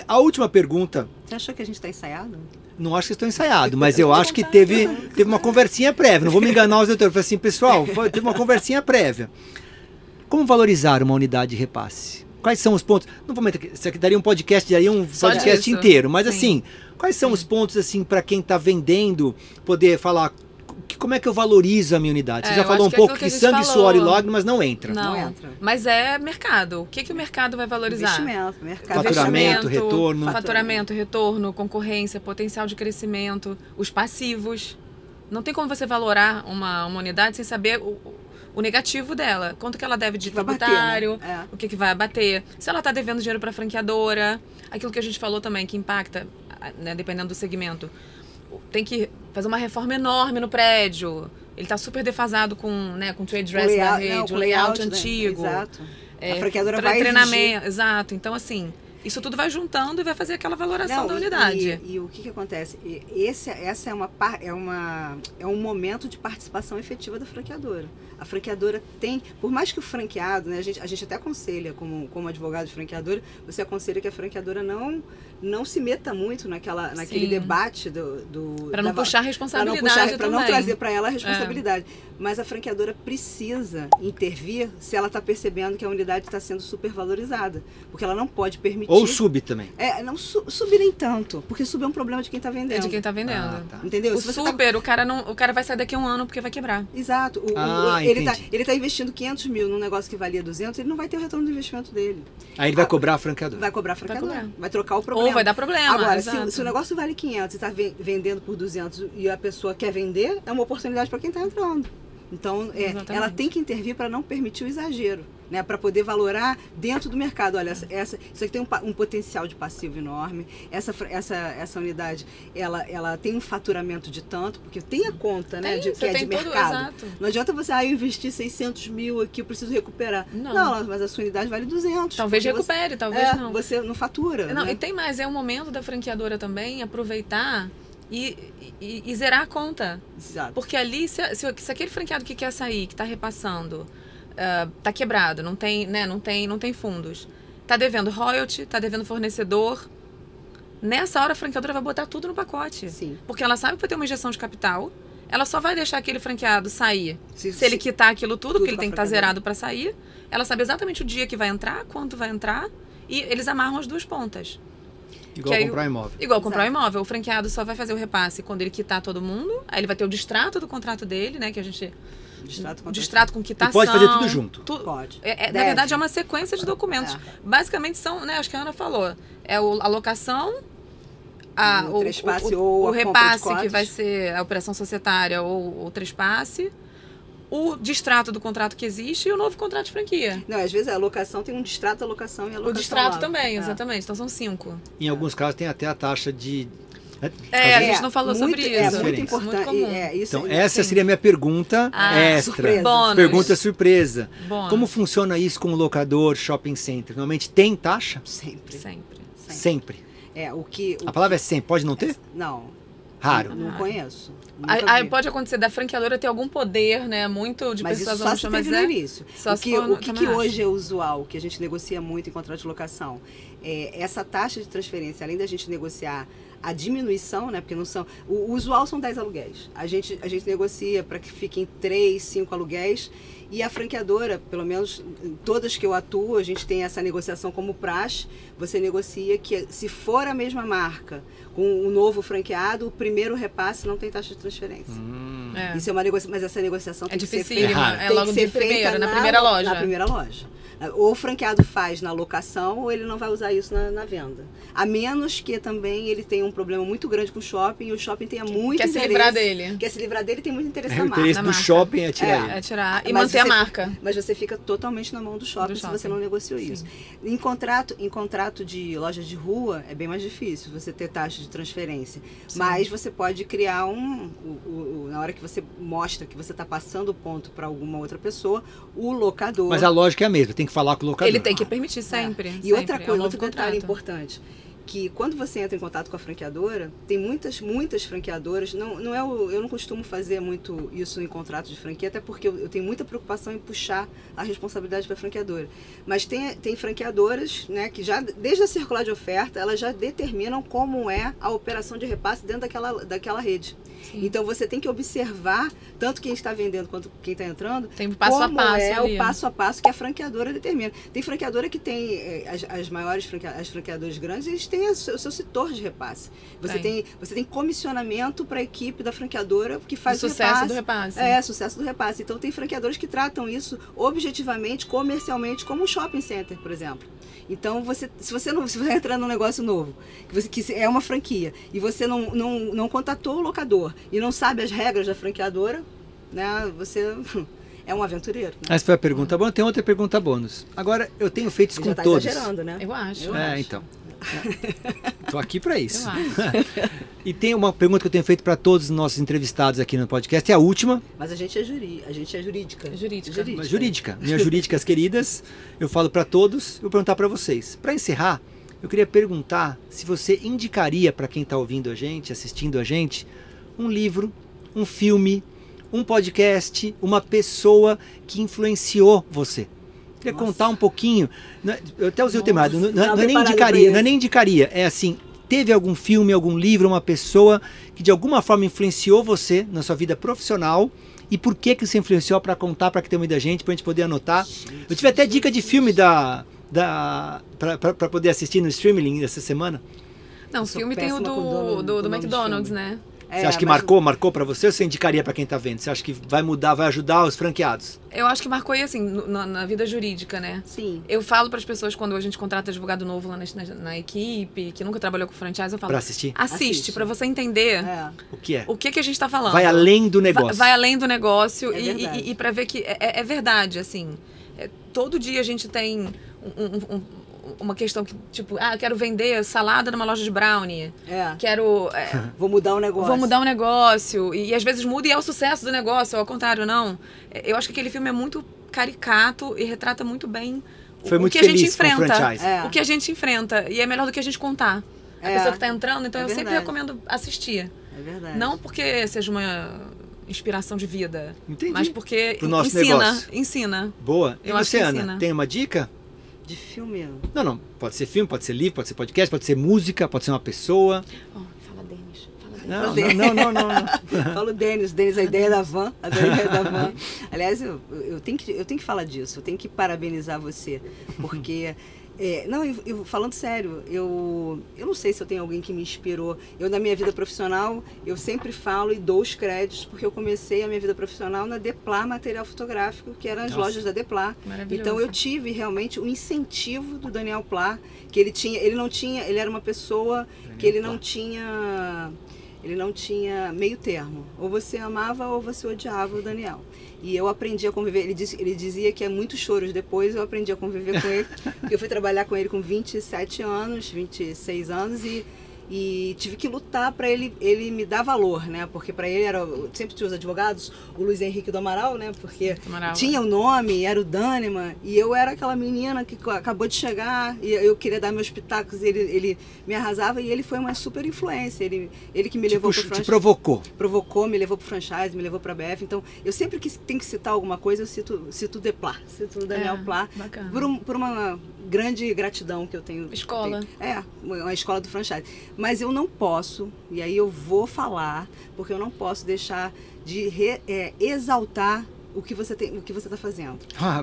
A última pergunta... Você achou que a gente está ensaiado? Não acho que estou ensaiado, mas eu acho que teve uma conversinha prévia. Não vou me enganar os leitores. Eu falei assim, pessoal, teve uma conversinha prévia. Como valorizar uma unidade de repasse? Quais são os pontos? Não vou meter, isso aqui daria um podcast inteiro, mas assim, quais são os pontos assim para quem está vendendo poder falar como é que eu valorizo a minha unidade? Você já falou um pouco que sangue, suor e lágrimas não entra. Não entra. Mas é mercado. O que o mercado vai valorizar? Faturamento, retorno. Faturamento, retorno, concorrência, potencial de crescimento, os passivos. Não tem como você valorar uma unidade sem saber o negativo dela. Quanto que ela deve de tributário, o que vai abater. Se ela está devendo dinheiro para a franqueadora, aquilo que a gente falou também, que impacta, né, dependendo do segmento. Tem que fazer uma reforma enorme no prédio. Ele está super defasado com trade dress da rede, o layout antigo. Exato. A franqueadora vai treinamento. Exato. Então, assim, Isso tudo vai juntando e vai fazer aquela valoração da unidade. E o que acontece? Essa é um momento de participação efetiva da franqueadora. A franqueadora tem, por mais que o franqueado, né, a gente até aconselha, como advogado de franqueadora, você aconselha que a franqueadora não se meta muito naquele debate para não puxar a responsabilidade para não trazer para ela a responsabilidade. Mas a franqueadora precisa intervir se ela está percebendo que a unidade está sendo supervalorizada, porque ela não pode permitir. Ou sub também. Não subir nem tanto, porque sub é um problema de quem está vendendo. É de quem está vendendo. Tá. Entendeu? O super, o cara vai sair daqui a um ano porque vai quebrar. Exato. Ele tá investindo 500 mil num negócio que valia 200, ele não vai ter o retorno do investimento dele. Aí ele vai cobrar a franqueadora. Vai cobrar a franqueadora. Vai trocar o problema. Ou vai dar problema. Agora, se o negócio vale 500 e está vendendo por 200 e a pessoa quer vender, é uma oportunidade para quem está entrando. Então, ela tem que intervir para não permitir o exagero, né? Para poder valorar dentro do mercado. Olha, isso aqui tem um potencial de passivo enorme. Essa unidade, ela tem um faturamento de tanto, porque tem a conta, né? Que é de mercado. Não adianta você, eu investi 600 mil aqui, eu preciso recuperar. Não, mas a sua unidade vale 200. Talvez recupere, talvez não. Você não fatura. Não, né? E tem mais, é o momento da franqueadora também aproveitar e zerar a conta. Exato. Porque ali, se aquele franqueado que quer sair, que está repassando, está quebrado, não tem fundos, está devendo royalty, está devendo fornecedor, nessa hora a franqueadora vai botar tudo no pacote. Sim. Porque ela sabe que vai ter uma injeção de capital, ela só vai deixar aquele franqueado sair se ele quitar aquilo tudo, porque ele tem que estar zerado para sair. Ela sabe exatamente o dia que vai entrar, quanto vai entrar, e eles amarram as duas pontas. Igual comprar um imóvel. Igual comprar um imóvel. O franqueado só vai fazer o repasse quando ele quitar todo mundo. Aí ele vai ter o distrato do contrato dele, né? Que a gente... Distrato com quitação. E pode fazer tudo junto. Pode. Na verdade, é uma sequência de documentos. Basicamente são, né? Acho que a Ana falou. É a locação, o repasse, que vai ser a operação societária ou o trespasse, o distrato do contrato que existe e o novo contrato de franquia. Não, às vezes a locação tem um distrato da locação e a locação. O distrato também, exatamente. Então são 5. Em alguns casos tem até a taxa de... a gente não falou sobre isso. É muito importante. Então, essa seria a minha pergunta extra. Bônus. Pergunta surpresa. Bônus. Como funciona isso com o locador, shopping center? Normalmente tem taxa? Sempre. A palavra é sempre, pode não ter? Não. Raro. Não conheço. Aí pode acontecer da franqueadora ter algum poder, né? Muito de pessoas só se teve no início. O que hoje é usual, que a gente negocia muito em contrato de locação, essa taxa de transferência, além da gente negociar a diminuição, né? Porque não são... O usual são 10 aluguéis. A gente negocia para que fiquem 3, 5 aluguéis. E a franqueadora, pelo menos todas que eu atuo, a gente tem essa negociação como praxe. Você negocia que, se for a mesma marca, com o novo franqueado, o primeiro repasse não tem taxa de transferência. Isso é uma negociação, mas essa negociação tem que ser feita, logo de primeira, na primeira loja. Na primeira loja. Ou o franqueado faz na locação, ou ele não vai usar isso na venda. A menos que também ele tenha um problema muito grande com o shopping, e o shopping tenha muito interesse. Quer se livrar dele. Quer se livrar dele, tem muito interesse na marca. O interesse do shopping é tirar ele. É tirar e manter a marca. Mas você fica totalmente na mão do shopping se você não negociou isso. Em contrato de loja de rua, é bem mais difícil você ter taxa de transferência. Sim. Mas você pode criar na hora que você mostra que você está passando o ponto para alguma outra pessoa, o locador... Mas a lógica é a mesma, tem que falar com o locador. Ele tem que permitir sempre. E outra coisa, outro detalhe importante, que quando você entra em contato com a franqueadora, tem muitas franqueadoras, eu não costumo fazer muito isso em contrato de franquia, até porque eu tenho muita preocupação em puxar a responsabilidade para a franqueadora. Mas tem franqueadoras, né, que já, desde a circular de oferta, elas já determinam como é a operação de repasse dentro daquela rede. Sim. Então você tem que observar, tanto quem está vendendo quanto quem está entrando, tem passo a passo o passo a passo que a franqueadora determina. Tem franqueadora que tem, as franqueadoras grandes, eles têm o seu setor de repasse. Você tem comissionamento para a equipe da franqueadora que faz o sucesso do repasse. Sucesso do repasse. Então tem franqueadoras que tratam isso objetivamente, comercialmente, como um shopping center, por exemplo. Então, se você entrar num negócio novo, que é uma franquia, e você não contatou o locador e não sabe as regras da franqueadora, né, você é um aventureiro. Né? Essa foi a pergunta bônus. Tem outra pergunta bônus. Agora, eu tenho feito isso com todos. Você já está exagerando, né? Eu acho. Então. Estou aqui para isso. E tem uma pergunta que eu tenho feito para todos os nossos entrevistados aqui no podcast, é a última. Mas a gente é jurídica. Jurídica. Minhas jurídicas queridas, eu falo para todos, eu vou perguntar para vocês. Para encerrar, eu queria perguntar se você indicaria para quem está ouvindo a gente, assistindo a gente, um livro, um filme, um podcast, uma pessoa que influenciou você. Queria contar um pouquinho, eu até usei o termo errado, não é nem indicaria, é assim, teve algum filme, algum livro, uma pessoa que de alguma forma influenciou você na sua vida profissional e por que você influenciou para contar para que tenha muita gente, para a gente poder anotar. Eu tive até dica de filme para poder assistir no streaming essa semana. Não, o filme tem o do McDonald's, né? Você acha que marcou para você ou você indicaria para quem está vendo? Você acha que vai mudar, vai ajudar os franqueados? Eu acho que marcou aí, assim, na vida jurídica, né? Sim. Eu falo para as pessoas quando a gente contrata advogado novo lá na equipe, que nunca trabalhou com franchise, eu falo... Para assistir? Assiste, para você entender o que é. O que a gente está falando. Vai além do negócio. Vai além do negócio e para ver que é verdade, assim. Todo dia a gente tem uma questão que, tipo, quero vender salada numa loja de brownie. Quero... vou mudar o negócio. Vou mudar um negócio. E às vezes muda e é o sucesso do negócio, ou ao contrário, não. Eu acho que aquele filme é muito caricato e retrata muito bem o que a gente enfrenta. O que a gente enfrenta. E é melhor do que a gente contar. A pessoa que está entrando, então eu sempre recomendo assistir. É verdade. Não porque seja uma inspiração de vida. Entendi. Mas porque pro nosso negócio. Ensina. Boa. E você, Ana, ensina. tem uma dica? De filme? Não. Pode ser filme, pode ser livro, pode ser podcast, pode ser música, pode ser uma pessoa. Fala Denis. Não. Fala o Denis, a ideia da van. Aliás, eu tenho que falar disso, eu tenho que parabenizar você, porque... falando sério, eu não sei se eu tenho alguém que me inspirou. Eu, na minha vida profissional, eu sempre falo e dou os créditos, porque eu comecei a minha vida profissional na Deplar Material Fotográfico, que eram as lojas da Deplar. Então eu tive realmente o incentivo do Daniel Plá, que ele era uma pessoa que ele não tinha meio termo. Ou você amava ou você odiava o Daniel. E eu aprendi a conviver, ele dizia que é muitos choros depois, eu aprendi a conviver com ele, porque eu fui trabalhar com ele com 27 anos, 26 anos e tive que lutar para ele me dar valor, né? Porque para ele sempre tinha os advogados, o Luiz Henrique do Amaral, né? Porque tinha o nome, era o Dânima, e eu era aquela menina que acabou de chegar e eu queria dar meus pitacos, ele me arrasava e ele foi uma super influência, ele que me levou pro franchise. Te provocou, me levou pro franchise, me levou pra BF. Então, eu sempre que tenho que citar alguma coisa, eu cito o Deplar, cito o Daniel Plá, por uma grande gratidão que eu tenho. Escola. Uma escola do franchise. Mas eu não posso, e aí eu vou falar, porque eu não posso deixar de exaltar o que você está fazendo.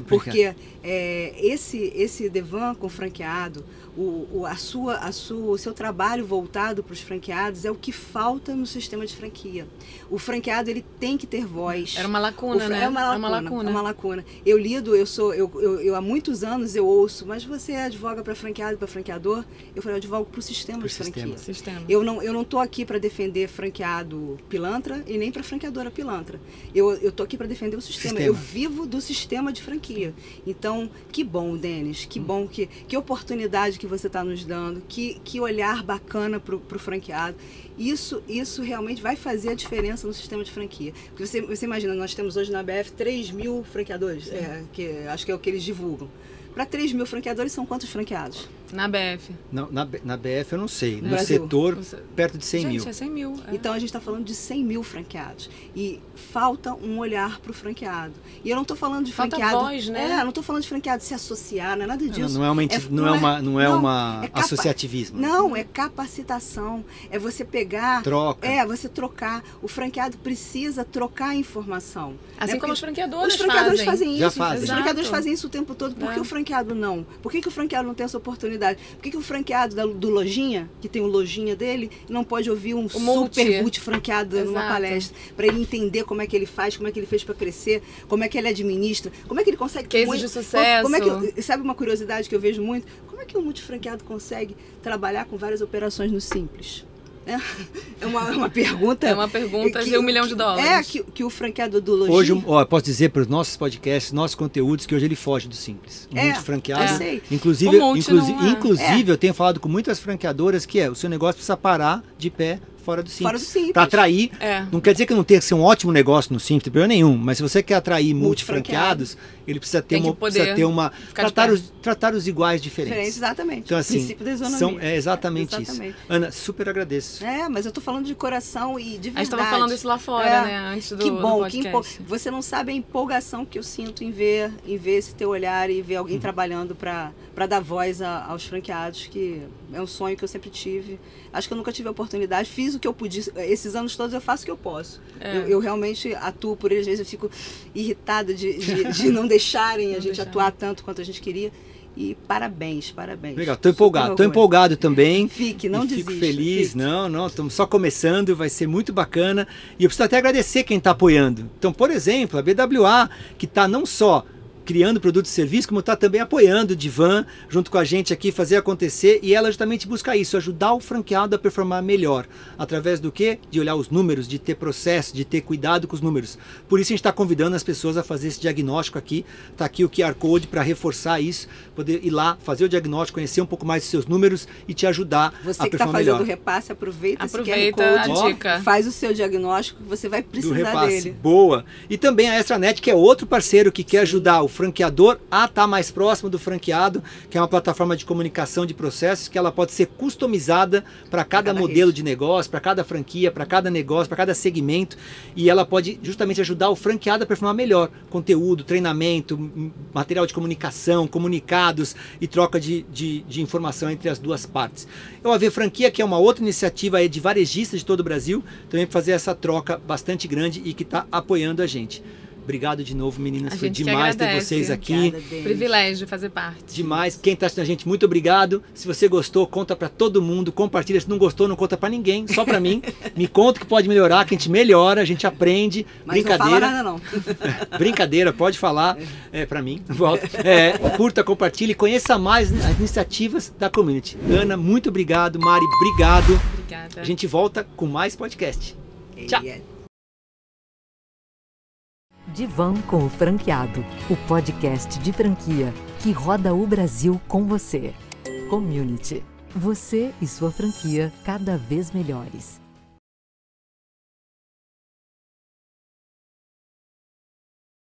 Porque esse Devan com franqueado, o seu trabalho voltado para os franqueados é o que falta no sistema de franquia. O franqueado, ele tem que ter voz. Era uma lacuna, né? É uma lacuna. Eu há muitos anos eu ouço, mas você advoga para franqueado, para franqueador? Eu falei, eu advogo para o sistema de franquia. Eu não estou aqui para defender franqueado pilantra e nem para franqueadora pilantra. Eu estou aqui para defender o sistema. Eu vivo do sistema de franquia. Então, que bom, Denis, que bom, que oportunidade que você está nos dando, que olhar bacana para o franqueado. Isso realmente vai fazer a diferença no sistema de franquia. Porque você imagina, nós temos hoje na BF 3.000 franqueadores, que acho que é o que eles divulgam. Para 3.000 franqueadores, são quantos franqueados? Na BF. Não, na BF eu não sei. No Brasil. setor, perto de 100 mil. Gente, é 100 mil. Então a gente está falando de 100 mil franqueados. E falta um olhar para o franqueado. E eu não estou falando de falta franqueado. Voz, né? Não estou falando de franqueado se associar, não é nada disso. Não é uma associativismo. Não, é capacitação. É você pegar. Troca. Você trocar. O franqueado precisa trocar informação. Assim como os franqueadores fazem isso. Já fazem. Os franqueadores fazem isso o tempo todo. Por que o franqueado não? Por que o franqueado não tem essa oportunidade? Por que o franqueado do Lojinha, que tem o Lojinha dele, não pode ouvir um super multifranqueado numa palestra, para ele entender como é que ele faz, como é que ele fez para crescer, como é que ele administra, como é que ele consegue... Cases de sucesso. Sabe uma curiosidade que eu vejo muito? Como é que um multifranqueado consegue trabalhar com várias operações no Simples? É uma pergunta. É uma pergunta de $1 milhão. Que o franqueado do Lojinha... Hoje, posso dizer para os nossos podcasts, nossos conteúdos, que hoje ele foge do simples. O multifranqueado. Eu sei. Inclusive eu tenho falado com muitas franqueadoras que o seu negócio precisa parar de pé fora do Simples. Fora do Simples. Para atrair, não quer dizer que não tenha que ser um ótimo negócio no Simples, não tem problema nenhum, mas se você quer atrair multifranqueados, ele precisa ter tratar os iguais diferentes. Exatamente. Então, assim, princípio da isonomia. É exatamente isso. Ana, super agradeço. Mas eu tô falando de coração e de verdade. A gente estava falando isso lá fora, né? Antes do podcast. Você não sabe a empolgação que eu sinto em ver esse teu olhar e ver alguém trabalhando para dar voz aos franqueados, que é um sonho que eu sempre tive. Acho que eu nunca tive a oportunidade, fiz o que eu podia. Esses anos todos eu faço o que eu posso. Eu realmente atuo por eles, às vezes eu fico irritada de não deixarem a gente atuar tanto quanto a gente queria. E parabéns. Legal, tô empolgado também. Não desista. Fico feliz, não, estamos só começando, vai ser muito bacana. E eu preciso até agradecer quem está apoiando. Então, por exemplo, a BWA, que está não só criando produtos e serviços, como está também apoiando o Divan, junto com a gente aqui, fazer acontecer, e ela justamente busca isso, ajudar o franqueado a performar melhor, através do quê? De olhar os números, de ter processo, de ter cuidado com os números. Por isso a gente está convidando as pessoas a fazer esse diagnóstico aqui, está aqui o QR Code para reforçar isso, poder ir lá, fazer o diagnóstico, conhecer um pouco mais dos seus números e te ajudar a performar melhor. Você que está fazendo o repasse, aproveita esse QR Code, a dica. Faz o seu diagnóstico, você vai precisar dele. Boa! E também a Extranet, que é outro parceiro que quer ajudar o franqueador a estar mais próximo do franqueado, que é uma plataforma de comunicação de processos que ela pode ser customizada para cada modelo de negócio, para cada franquia, para cada negócio, para cada segmento, e ela pode justamente ajudar o franqueado a performar melhor. Conteúdo, treinamento, material de comunicação, comunicados e troca de informação entre as duas partes. O AV Franquia, que é uma outra iniciativa de varejistas de todo o Brasil, também para fazer essa troca bastante grande e que está apoiando a gente. Obrigado de novo, meninas. Foi demais ter vocês aqui. Privilégio fazer parte. Demais. Quem está assistindo a gente, muito obrigado. Se você gostou, conta para todo mundo. Compartilha. Se não gostou, não conta para ninguém. Só para mim. Me conta que pode melhorar, que a gente melhora, a gente aprende. Mas brincadeira. Não fala nada, não. Brincadeira, pode falar. Para mim. Volta. Curta, compartilhe. Conheça mais as iniciativas da community. Ana, muito obrigado. Mari, obrigado. Obrigada. A gente volta com mais podcast. Tchau. Divan com o Franqueado, o podcast de franquia que roda o Brasil com você. Community, você e sua franquia cada vez melhores.